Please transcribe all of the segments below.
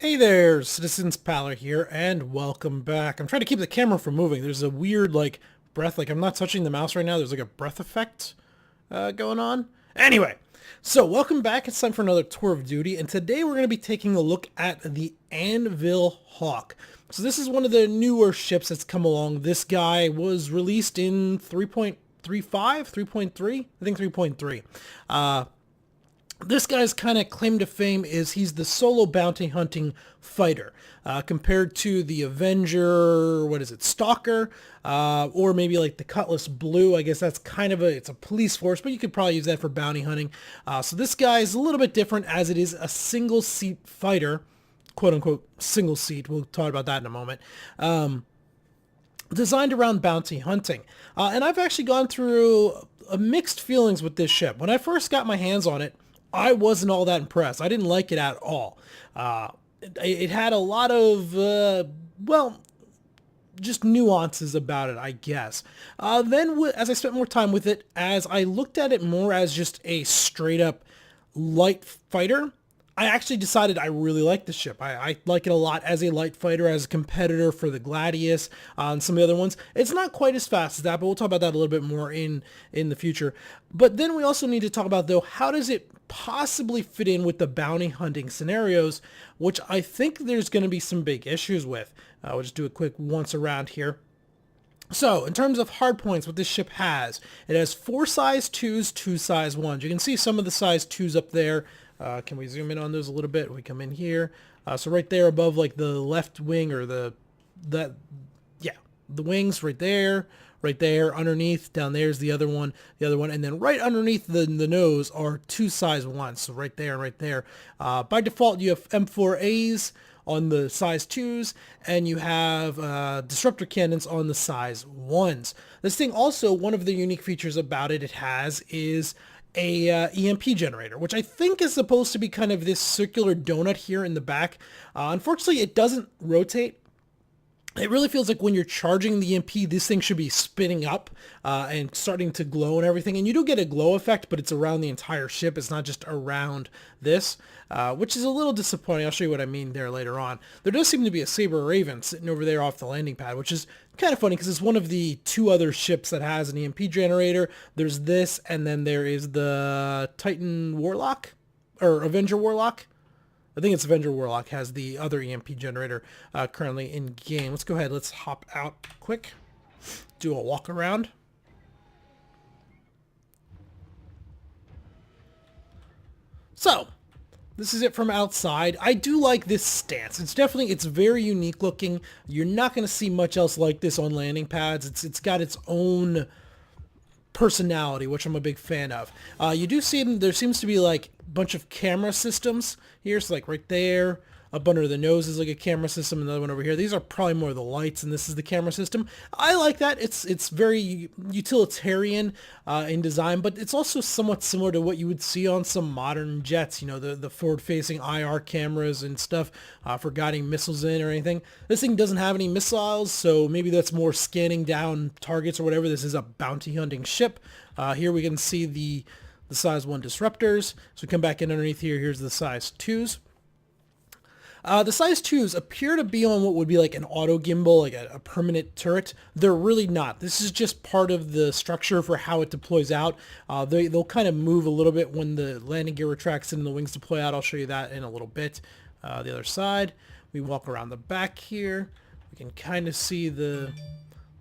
Hey there, Citizens Paler here, and welcome back. I'm trying to keep the camera from moving. There's a weird, breath, I'm not touching the mouse right now. There's, a breath effect going on. Anyway, so welcome back. It's time for another tour of duty, and today we're going to be taking a look at the Anvil Hawk. So this is one of the newer ships that's come along. This guy was released in 3.35, 3.3? I think 3.3. This guy's kind of claim to fame is he's the solo bounty hunting fighter, compared to the Avenger, what is it, Stalker, or maybe like the Cutlass Blue. I guess that's kind of it's a police force, but you could probably use that for bounty hunting. So this guy is a little bit different as it is a single seat fighter, quote unquote single seat. We'll talk about that in a moment. Designed around bounty hunting. And I've actually gone through mixed feelings with this ship. When I first got my hands on it, I wasn't all that impressed. I didn't like it at all. It had a lot of, just nuances about it, I guess. As I spent more time with it, as I looked at it more as just a straight up light fighter, I actually decided I really like the ship. I like it a lot as a light fighter, as a competitor for the Gladius, and some of the other ones. It's not quite as fast as that, but we'll talk about that a little bit more in the future. But then we also need to talk about, though, how does it possibly fit in with the bounty hunting scenarios, which I think there's going to be some big issues with. We'll just do a quick once around here. So, in terms of hard points, what this ship has, it has 4 size 2s, 2 size 1s. You can see some of the size 2s up there. Can we zoom in on those a little bit? We come in here. So right there above, like, the left wing, or the wings right there, underneath, down there's the other one, and then right underneath the nose are 2 size 1s, so right there and right there. By default, you have M4As on the size 2s, and you have disruptor cannons on the size 1s. This thing also, one of the unique features about it has is a EMP generator, which I think is supposed to be kind of this circular donut here in the back. Unfortunately, it doesn't rotate. It really feels like when you're charging the EMP, this thing should be spinning up and starting to glow and everything. And you do get a glow effect, but it's around the entire ship. It's not just around this, which is a little disappointing. I'll show you what I mean there later on. There does seem to be a Saber Raven sitting over there off the landing pad, which is kind of funny because it's one of the 2 other ships that has an EMP generator. There's this, and then there is the Titan Warlock, or Avenger Warlock. I think it's Avenger Warlock has the other EMP generator currently in game. Let's go ahead. Let's hop out quick. Do a walk around. So, this is it from outside. I do like this stance. It's very unique looking. You're not going to see much else like this on landing pads. It's got its own personality, which I'm a big fan of. You do see there seems to be like a bunch of camera systems here. So like right there, up under the nose is like a camera system, another one over here. These are probably more the lights, and this is the camera system. I like that. It's very utilitarian in design, but it's also somewhat similar to what you would see on some modern jets. You know, the forward-facing IR cameras and stuff for guiding missiles in or anything. This thing doesn't have any missiles, so maybe that's more scanning down targets or whatever. This is a bounty hunting ship. Here we can see the size 1 disruptors. So we come back in underneath here. Here's the size 2s. The size 2s appear to be on what would be like an auto gimbal, like a permanent turret. They're really not. This is just part of the structure for how it deploys out. They'll kind of move a little bit when the landing gear retracts and the wings deploy out. I'll show you that in a little bit. The other side, we walk around the back here. We can kind of see the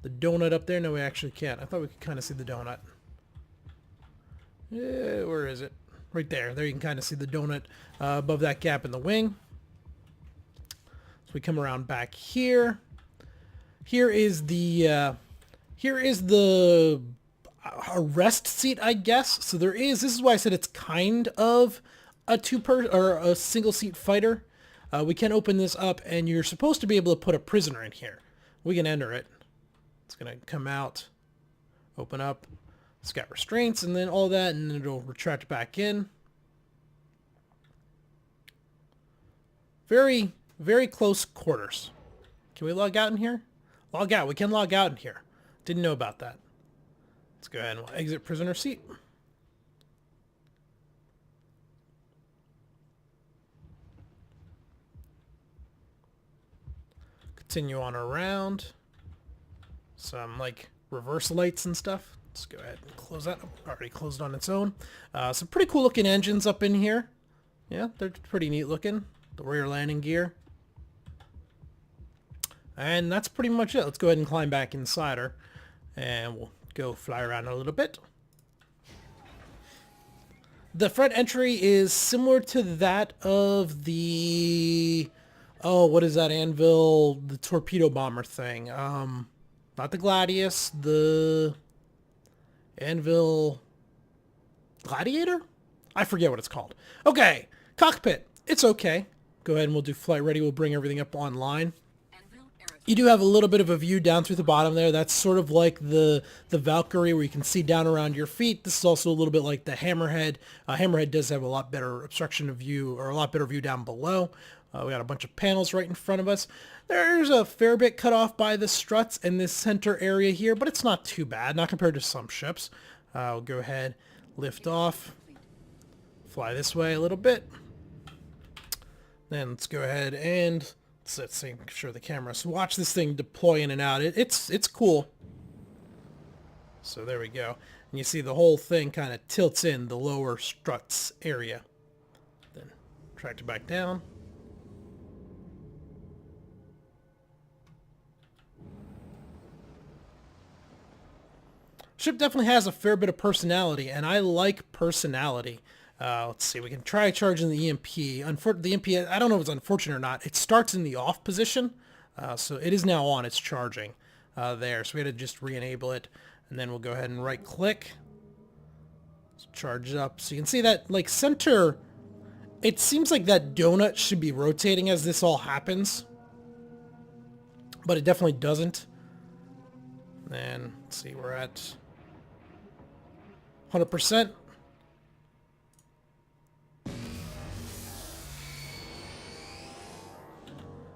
donut up there. No, we actually can't. I thought we could kind of see the donut. Where is it? Right there. There you can kind of see the donut above that gap in the wing. So we come around back here. Here is the arrest seat, I guess. So this is why I said it's kind of a a single seat fighter. We can open this up, and you're supposed to be able to put a prisoner in here. We can enter it. It's gonna come out, open up. It's got restraints and then all that, and then it'll retract back in. Very, very close quarters. Can we log out in here? Log out. We can log out in here. Didn't know about that. Let's go ahead and we'll exit prisoner seat. Continue on around. Some like reverse lights and stuff. Let's go ahead and close that. Already closed on its own. Some pretty cool looking engines up in here. Yeah, they're pretty neat looking. The rear landing gear. And that's pretty much it. Let's go ahead and climb back inside her. And we'll go fly around a little bit. The front entry is similar to that of the... Oh, what is that Anvil? The torpedo bomber thing. Not the Gladius. The... Anvil... Gladiator? I forget what it's called. Okay. Cockpit. It's okay. Go ahead and we'll do flight ready. We'll bring everything up online. You do have a little bit of a view down through the bottom there. That's sort of like the Valkyrie where you can see down around your feet. This is also a little bit like the Hammerhead. Hammerhead does have a lot better obstruction of view, or a lot better view down below. We got a bunch of panels right in front of us. There's a fair bit cut off by the struts in this center area here, but it's not too bad, not compared to some ships. I'll go ahead, lift off, fly this way a little bit. Then let's go ahead and let's see, make sure the camera. So watch this thing deploy in and out. It's cool. So there we go. And you see the whole thing kind of tilts in the lower struts area. Then track it back down. Ship definitely has a fair bit of personality, and I like personality. Let's see, we can try charging the EMP. The EMP, I don't know if it's unfortunate or not. It starts in the off position, so it is now on. It's charging there. So we had to just re-enable it, and then we'll go ahead and right-click. Charge it up. So you can see that, like, center, it seems like that donut should be rotating as this all happens, but it definitely doesn't. And let's see, we're at 100%.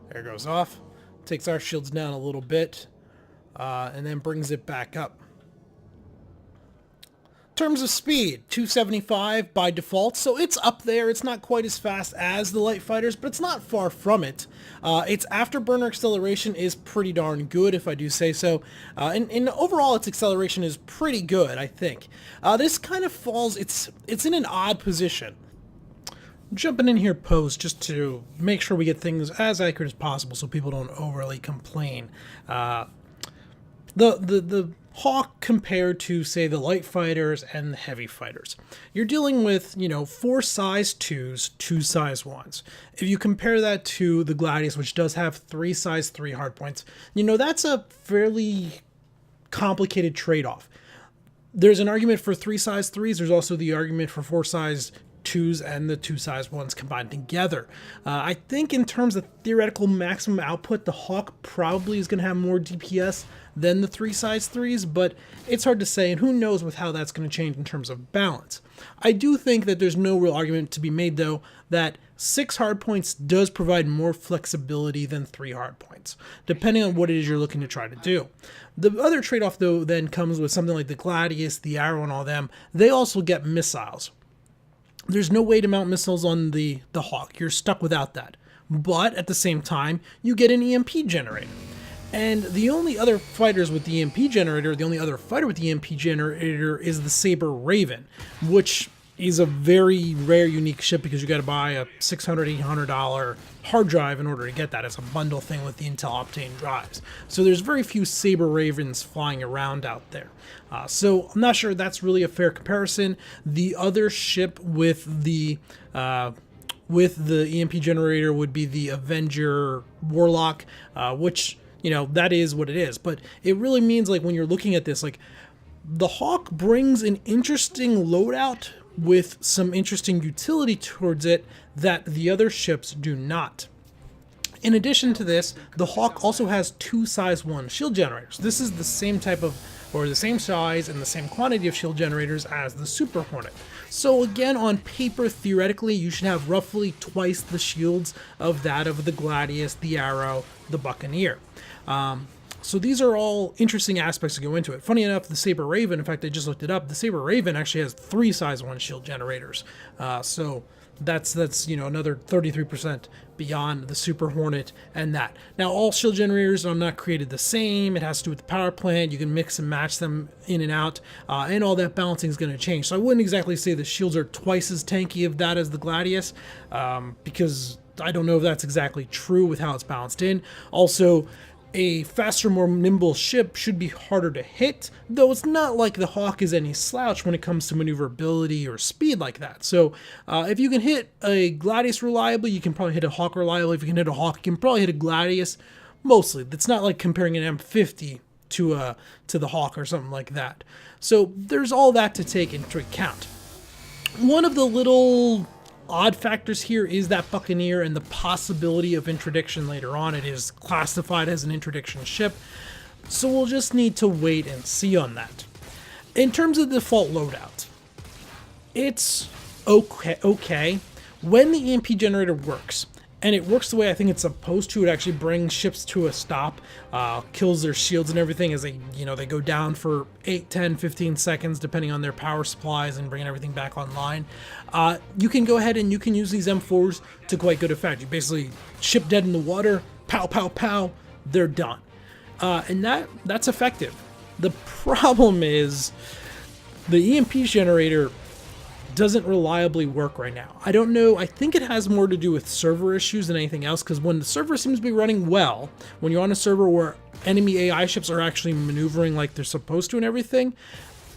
There it goes off. Takes our shields down a little bit, and then brings it back up. In terms of speed, 275 by default, so it's up there. It's not quite as fast as the light fighters, but it's not far from it. Its afterburner acceleration is pretty darn good, if I do say so. And overall, its acceleration is pretty good, I think. This kind of falls, it's in an odd position. Jumping in here post just to make sure we get things as accurate as possible so people don't overly complain. The Hawk compared to, say, the light fighters and the heavy fighters. You're dealing with, 4 size 2s, 2 size 1s. If you compare that to the Gladius, which does have 3 size 3 hardpoints, that's a fairly complicated trade-off. There's an argument for 3 size 3s. There's also the argument for 4 size 2s and the 2 size 1s combined together. I think in terms of theoretical maximum output, the Hawk probably is going to have more DPS than the 3 size 3s, but it's hard to say, and who knows with how that's going to change in terms of balance. I do think that there's no real argument to be made, though, that 6 hardpoints does provide more flexibility than 3 hardpoints, depending on what it is you're looking to try to do. The other trade-off, though, then comes with something like the Gladius, the Arrow, and all them. They also get missiles. There's no way to mount missiles on the Hawk. You're stuck without that. But at the same time, you get an EMP generator. And the only other fighters with the EMP generator, the only other fighter with the EMP generator is the Saber Raven, which is a very rare, unique ship because you got to buy a $600, $800 hard drive in order to get that as a bundle thing with the Intel Optane drives. So there's very few Saber Ravens flying around out there. So I'm not sure that's really a fair comparison. The other ship with the EMP generator would be the Avenger Warlock, which, that is what it is. But it really means, like, when you're looking at this, like, the Hawk brings an interesting loadout with some interesting utility towards it that the other ships do not. In addition to this, the Hawk also has 2 size 1 shield generators. This is the same type of, or the same size and the same quantity of shield generators as the Super Hornet. So again, on paper, theoretically, you should have roughly twice the shields of that of the Gladius, the Arrow, the Buccaneer. So these are all interesting aspects to go into it. Funny enough, the Saber Raven, in fact, I just looked it up, the Saber Raven actually has 3 size 1 shield generators. So That's you know, another 33% beyond the Super Hornet and that. Now, all shield generators are not created the same. It has to do with the power plant. You can mix and match them in and out, and all that balancing is going to change. So I wouldn't exactly say the shields are twice as tanky of that as the Gladius, because I don't know if that's exactly true with how it's balanced in. Also, a faster, more nimble ship should be harder to hit, though it's not like the Hawk is any slouch when it comes to maneuverability or speed like that. So if you can hit a Gladius reliably, you can probably hit a Hawk reliably. If you can hit a Hawk, you can probably hit a Gladius. Mostly. It's not like comparing an M50 to the Hawk or something like that. So there's all that to take into account. One of the little odd factors here is that Buccaneer and the possibility of interdiction later on. It is classified as an interdiction ship, so we'll just need to wait and see on that. In terms of the default loadout, it's okay. When the EMP generator works, and it works the way I think it's supposed to, it actually brings ships to a stop, kills their shields and everything as they, you know, they go down for 8, 10, 15 seconds depending on their power supplies and bringing everything back online. You can go ahead and you can use these M4s to quite good effect. You basically ship dead in the water, pow, pow, pow, they're done. And that's effective. The problem is the EMP generator doesn't reliably work right now. I don't know, I think it has more to do with server issues than anything else, because when the server seems to be running well, when you're on a server where enemy AI ships are actually maneuvering like they're supposed to and everything,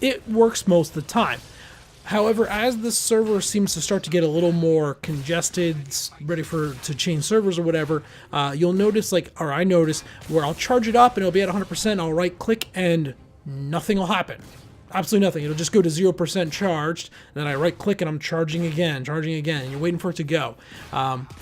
it works most of the time. However, as the server seems to start to get a little more congested, ready to change servers or whatever, you'll notice, or I notice, where I'll charge it up and it'll be at 100%, I'll right click and nothing will happen. Absolutely nothing. It'll just go to 0% charged, and then I right click and I'm charging again, and you're waiting for it to go.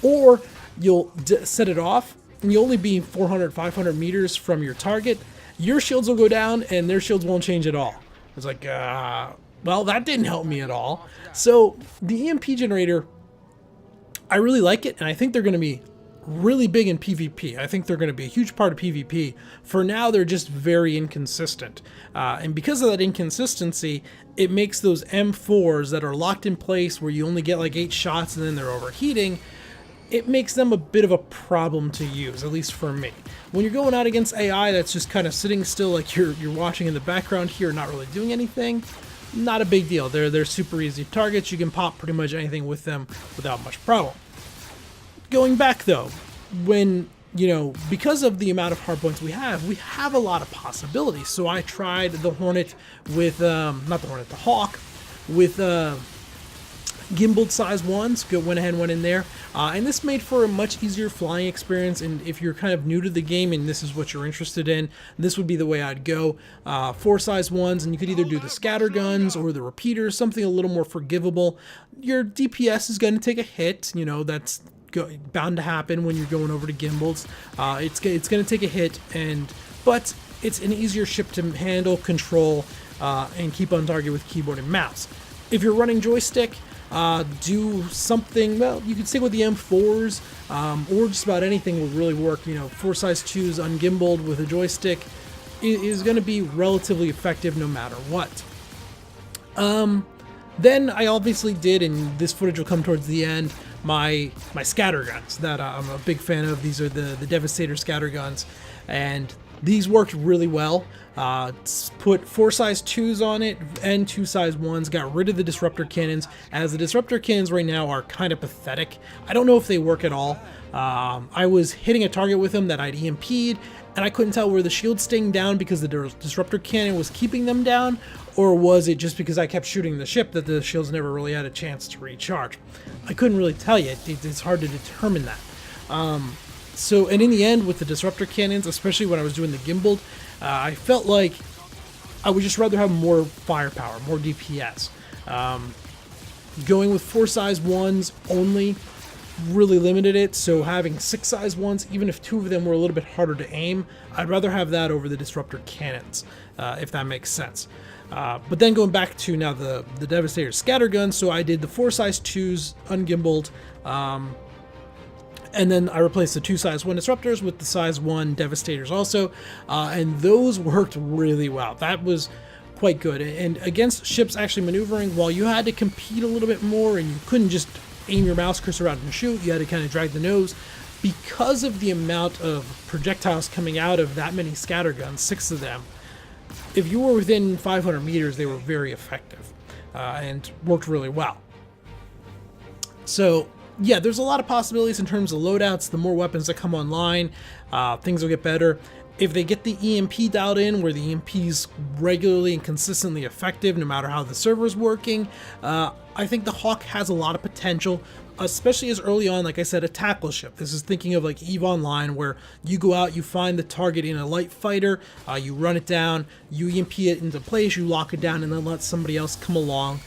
Or you'll set it off and you'll only be 400, 500 meters from your target. Your shields will go down and their shields won't change at all. It's like, well, that didn't help me at all. So the EMP generator, I really like it, and I think they're going to be really big in PvP. I think they're going to be a huge part of PvP. For now, they're just very inconsistent. And because of that inconsistency, it makes those M4s that are locked in place where you only get like 8 shots and then they're overheating, it makes them a bit of a problem to use, at least for me. When you're going out against AI that's just kind of sitting still like you're watching in the background here, not really doing anything, not a big deal. They're super easy targets. You can pop pretty much anything with them without much problem. Going back though, when, you know, because of the amount of hardpoints we have a lot of possibilities. So I tried the Hornet with, not the Hornet, the Hawk with gimbaled size ones, went ahead and went in there. And this made for a much easier flying experience. And if you're kind of new to the game and this is what you're interested in, this would be the way I'd go. 4 size ones, and you could either do the scatter guns or the repeaters, something a little more forgivable. Your DPS is going to take a hit, you know, that's bound to happen when you're going over to gimbals. It's going to take a hit, but it's an easier ship to handle, control, and keep on target with keyboard and mouse. If you're running joystick, do something, well, you could stick with the M4s, or just about anything will really work. You know, 4 size 2s ungimbaled with a joystick is going to be relatively effective no matter what. Then I obviously did, and this footage will come towards the end, my scatter guns that I'm a big fan of. These are the Devastator scatter guns, and these worked really well. Put 4 size 2s on it and 2 size 1s, got rid of the disruptor cannons, as the disruptor cannons right now are kind of pathetic. I don't know if they work at all. I was hitting a target with them that I'd EMP'd, and I couldn't tell were the shields staying down because the disruptor cannon was keeping them down, or was it just because I kept shooting the ship that the shields never really had a chance to recharge? I couldn't really tell you. It's hard to determine that. And in the end, with the disruptor cannons, especially when I was doing the gimbaled, I felt like I would just rather have more firepower, more DPS. Going with 4 size 1s only really limited it, so having 6 size 1s, even if 2 of them were a little bit harder to aim, I'd rather have that over the disruptor cannons, if that makes sense. But then going back to now the Devastator scatter gun, so I did the 4 size 2s ungimbaled, and then I replaced the 2 size 1 disruptors with the size 1 Devastators also, and those worked really well. That was quite good. And against ships actually maneuvering, while you had to compete a little bit more and you couldn't just aim your mouse cursor around and shoot. You had to kind of drag the nose. Because of the amount of projectiles coming out of that many scatter guns, 6 of them, if you were within 500 meters, they were very effective and worked really well. So yeah, there's a lot of possibilities in terms of loadouts. The more weapons that come online, things will get better. If they get the EMP dialed in, where the EMP's regularly and consistently effective, no matter how the server's working, I think the Hawk has a lot of potential, especially as early on, like I said, a tackle ship. This is thinking of like EVE Online, where you go out, you find the target in a light fighter, you run it down, you EMP it into place, you lock it down, and then let somebody else come along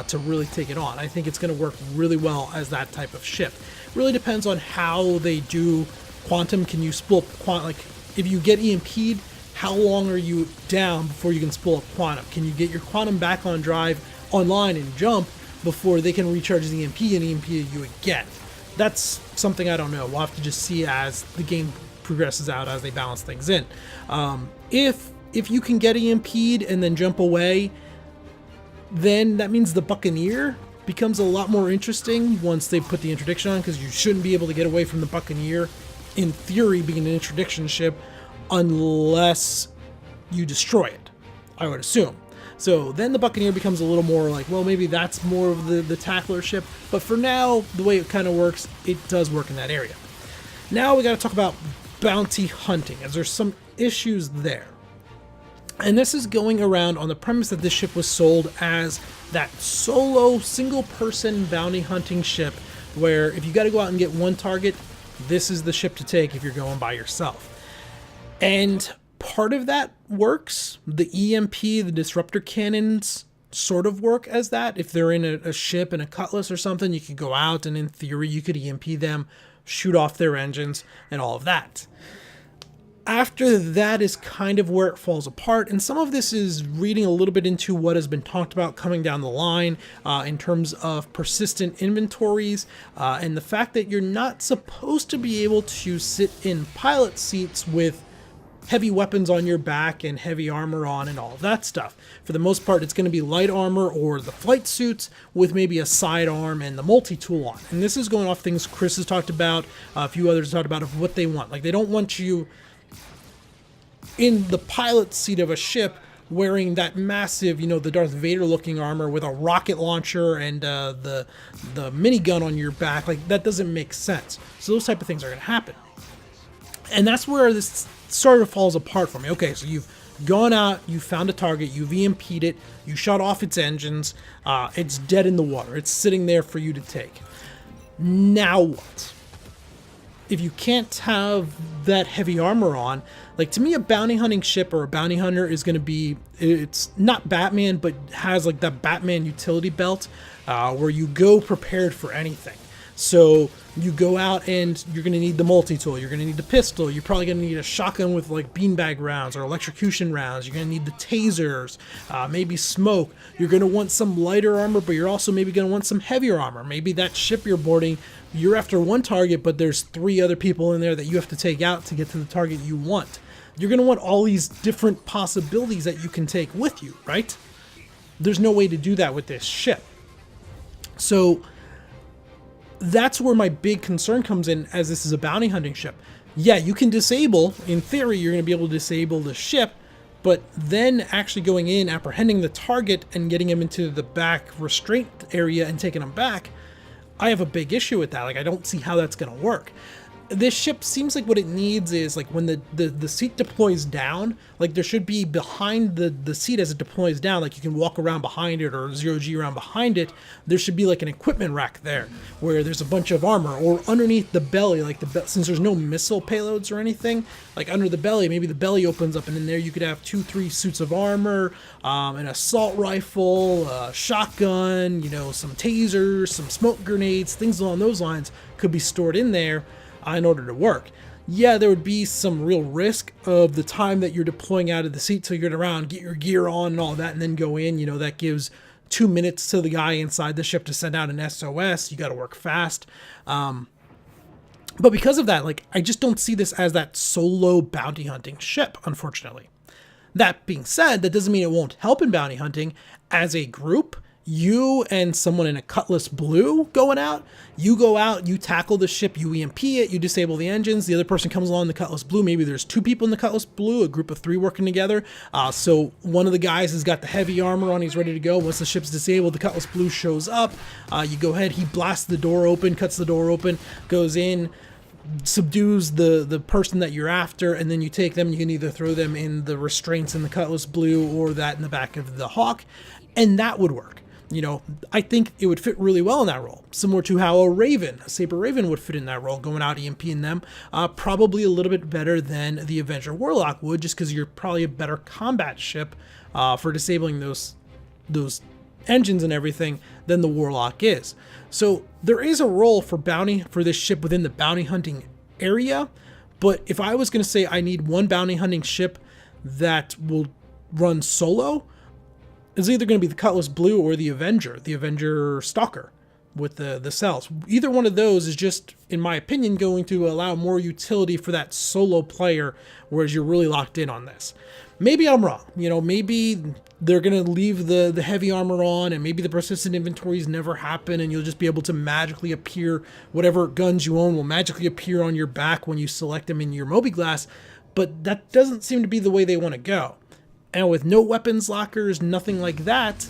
to really take it on. I think it's going to work really well as that type of ship. Really depends on how they do quantum. Can you spool up like if you get EMP'd, how long are you down before you can spool up quantum? Can you get your quantum back on drive online and jump before they can recharge the EMP and EMP you again? That's something I don't know. We'll have to just see as the game progresses out, as they balance things in. If you can get EMP'd and then jump away, then that means the Buccaneer becomes a lot more interesting once they put the interdiction on, because you shouldn't be able to get away from the Buccaneer, in theory, being an interdiction ship, unless you destroy it, I would assume. So then the Buccaneer becomes a little more like, well, maybe that's more of the tackler ship. But for now, the way it kind of works, it does work in that area. Now we got to talk about bounty hunting, as there's some issues there. And this is going around on the premise that this ship was sold as that solo, single-person bounty hunting ship, where if you got to go out and get one target, this is the ship to take if you're going by yourself. And part of that works. The EMP, the disruptor cannons, sort of work as that. If they're in a ship and a cutlass or something, you could go out and in theory you could EMP them, shoot off their engines, and all of that. After that is kind of where it falls apart, and some of this is reading a little bit into what has been talked about coming down the line in terms of persistent inventories and the fact that you're not supposed to be able to sit in pilot seats with heavy weapons on your back and heavy armor on and all of that stuff. For the most part, it's going to be light armor or the flight suits with maybe a sidearm and the multi-tool on. And this is going off things Chris has talked about, a few others talked about, of what they want. Like, they don't want you in the pilot seat of a ship wearing that massive, the Darth Vader looking armor with a rocket launcher and the minigun on your back. Like, that doesn't make sense. So those type of things are going to happen. And that's where this sort of falls apart for me. Okay, so you've gone out, you found a target, you've EMP'd it, you shut off its engines, it's dead in the water, it's sitting there for you to take. Now what? If you can't have that heavy armor on, like, to me, a bounty hunting ship or a bounty hunter is going to be, it's not Batman, but has like that Batman utility belt where you go prepared for anything. So you go out and you're going to need the multi-tool, you're going to need the pistol, you're probably going to need a shotgun with like beanbag rounds or electrocution rounds, you're going to need the tasers, maybe smoke, you're going to want some lighter armor, but you're also maybe going to want some heavier armor. Maybe that ship you're boarding, you're after one target, but there's 3 other people in there that you have to take out to get to the target you want. You're going to want all these different possibilities that you can take with you, right? There's no way to do that with this ship. So that's where my big concern comes in, as this is a bounty hunting ship. Yeah, you can disable, in theory, you're going to be able to disable the ship, but then actually going in, apprehending the target, and getting him into the back restraint area and taking him back, I have a big issue with that. Like, I don't see how that's going to work. This ship seems like what it needs is, like, when the seat deploys down, like, there should be behind the seat as it deploys down, like, you can walk around behind it or zero-G around behind it, there should be like an equipment rack there where there's a bunch of armor, or underneath the belly, like since there's no missile payloads or anything, like under the belly, maybe the belly opens up and in there you could have 2-3 suits of armor, an assault rifle, a shotgun, some tasers, some smoke grenades, things along those lines could be stored in there in order to work. Yeah, there would be some real risk of the time that you're deploying out of the seat till you get around, get your gear on and all that, and then go in. That gives 2 minutes to the guy inside the ship to send out an SOS. You got to work fast. But because of that, like, I just don't see this as that solo bounty hunting ship, unfortunately. That being said, that doesn't mean it won't help in bounty hunting. As a group, you and someone in a Cutlass Blue going out, you go out, you tackle the ship, you EMP it, you disable the engines, the other person comes along the Cutlass Blue, maybe there's 2 people in the Cutlass Blue, a group of 3 working together, so one of the guys has got the heavy armor on, he's ready to go. Once the ship's disabled, the Cutlass Blue shows up, you go ahead, he blasts the door open, cuts the door open, goes in, subdues the person that you're after, and then you take them, you can either throw them in the restraints in the Cutlass Blue or that in the back of the Hawk, and that would work. You know, I think it would fit really well in that role, similar to how a Saber Raven would fit in that role, going out EMPing them, probably a little bit better than the Avenger Warlock would, just because you're probably a better combat ship for disabling those engines and everything than the Warlock is. So there is a role for this ship within the bounty hunting area, but if I was going to say I need one bounty hunting ship that will run solo, it's either going to be the Cutlass Blue or the Avenger Stalker with the cells. Either one of those is just, in my opinion, going to allow more utility for that solo player, whereas you're really locked in on this. Maybe I'm wrong. You know, maybe they're going to leave the heavy armor on, and maybe the persistent inventories never happen, and you'll just be able to magically appear, whatever guns you own will magically appear on your back when you select them in your Mobi-Glass, but that doesn't seem to be the way they want to go. And with no weapons lockers, nothing like that,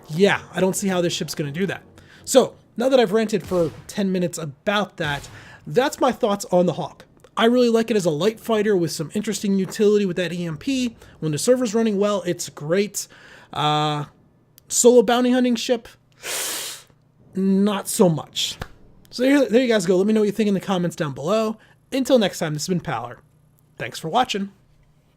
yeah, I don't see how this ship's going to do that. So, now that I've ranted for 10 minutes about that, that's my thoughts on the Hawk. I really like it as a light fighter with some interesting utility with that EMP. When the server's running well, it's great. Solo bounty hunting ship, not so much. So there you guys go. Let me know what you think in the comments down below. Until next time, this has been Paler. Thanks for watching.